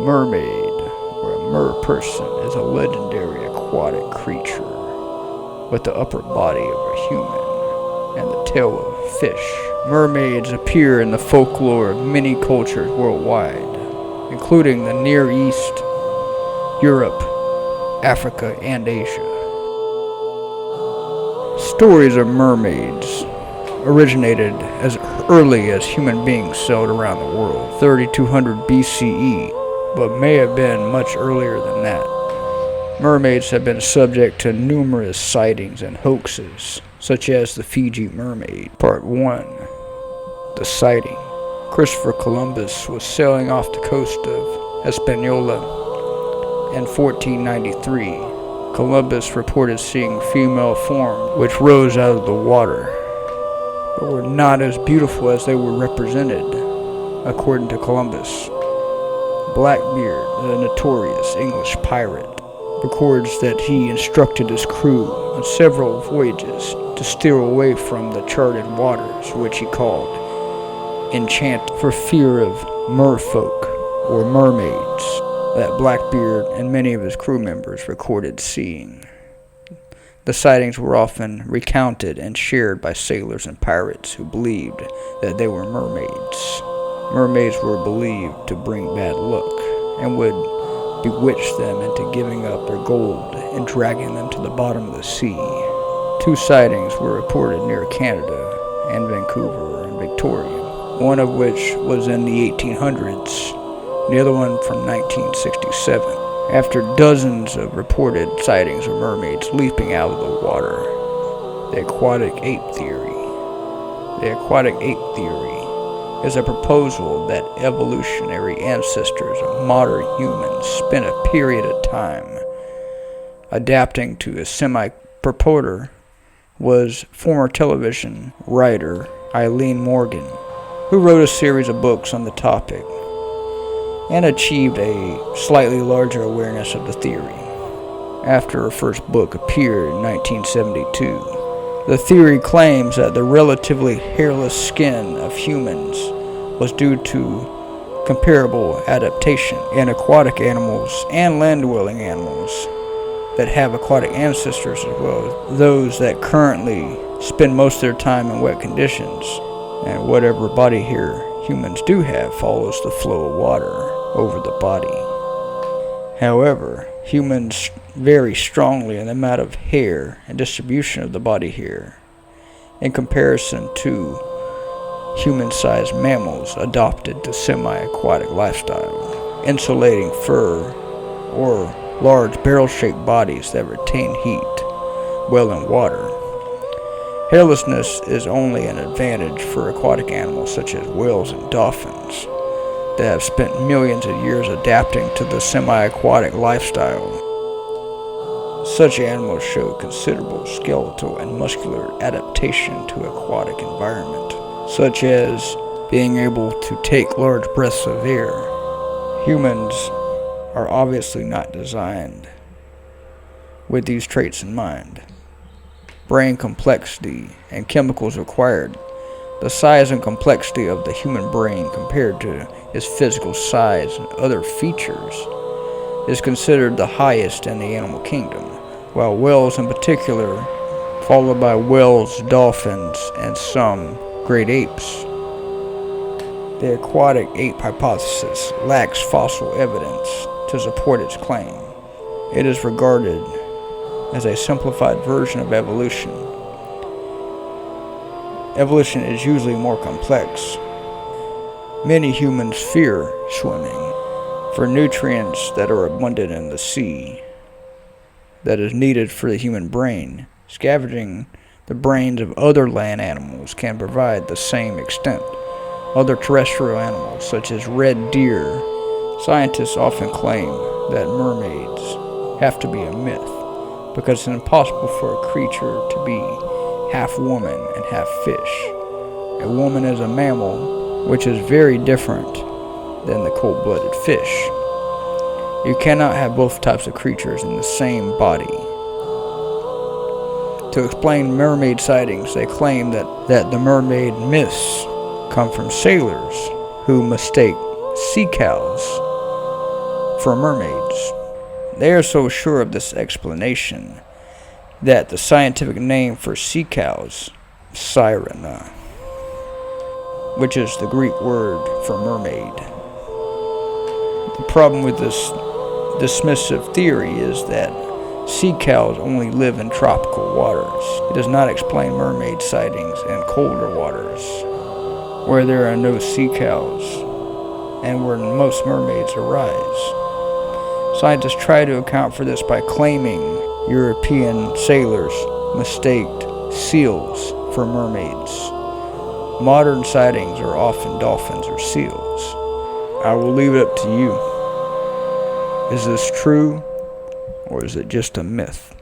mermaid, or a merperson, is a legendary aquatic creature with the upper body of a human and the tail of a fish. Mermaids appear in the folklore of many cultures worldwide, including the Near East, Europe, Africa, and Asia. Stories of mermaids originated as early as human beings sailed around the world, 3200 BCE, but may have been much earlier than that. Mermaids have been subject to numerous sightings and hoaxes, such as the Feejee mermaid. Part 1. The sighting. Christopher Columbus was sailing off the coast of Hispaniola in 1493. Columbus reported seeing female forms which rose out of the water, but were not as beautiful as they were represented, according to Columbus. Blackbeard, the notorious English pirate, records that he instructed his crew on several voyages to steer away from the charted waters, which he called enchanted, for fear of merfolk, or mermaids, that Blackbeard and many of his crew members recorded seeing. The sightings were often recounted and shared by sailors and pirates who believed that they were mermaids. Mermaids were believed to bring bad luck and would bewitch them into giving up their gold and dragging them to the bottom of the sea. 2 sightings were reported near Canada and Vancouver and Victoria, one of which was in the 1800s, the other one from 1967. After dozens of reported sightings of mermaids leaping out of the water, the aquatic ape theory. The aquatic ape theory is a proposal that evolutionary ancestors of modern humans spent a period of time adapting to a semi-purporter was former television writer Eileen Morgan, who wrote a series of books on the topic and achieved a slightly larger awareness of the theory. After her first book appeared in 1972, the theory claims that the relatively hairless skin of humans was due to comparable adaptation in aquatic animals and land-dwelling animals that have aquatic ancestors, as well as those that currently spend most of their time in wet conditions, and whatever body hair humans do have follows the flow of water over the body. However, humans vary strongly in the amount of hair and distribution of the body hair in comparison to human-sized mammals adopted to semi-aquatic lifestyle, insulating fur or large barrel-shaped bodies that retain heat well in water. Hairlessness is only an advantage for aquatic animals such as whales and dolphins that have spent millions of years adapting to the semi-aquatic lifestyle. Such animals show considerable skeletal and muscular adaptation to aquatic environment, such as being able to take large breaths of air. Humans are obviously not designed with these traits in mind. Brain complexity and chemicals required. The size and complexity of the human brain compared to its physical size and other features is considered the highest in the animal kingdom, while whales in particular, followed by whales, dolphins, and some great apes. The aquatic ape hypothesis lacks fossil evidence to support its claim. It is regarded as a simplified version of evolution. Evolution is usually more complex. Many humans fear swimming for nutrients that are abundant in the sea that is needed for the human brain. Scavenging the brains of other land animals can provide the same extent. Other terrestrial animals, such as red deer, scientists often claim that mermaids have to be a myth because it's impossible for a creature to be half woman and half fish. A woman is a mammal, which is very different than the cold-blooded fish. You cannot have both types of creatures in the same body. To explain mermaid sightings, they claim that the mermaid myths come from sailors who mistake sea cows for mermaids. They are so sure of this explanation that the scientific name for sea cows, sirena, which is the Greek word for mermaid. The problem with this dismissive theory is that sea cows only live in tropical waters. It does not explain mermaid sightings in colder waters, where there are no sea cows and where most mermaids arise. Scientists try to account for this by claiming European sailors mistaked seals for mermaids. Modern sightings are often dolphins or seals. I will leave it up to you. Is this true, or is it just a myth?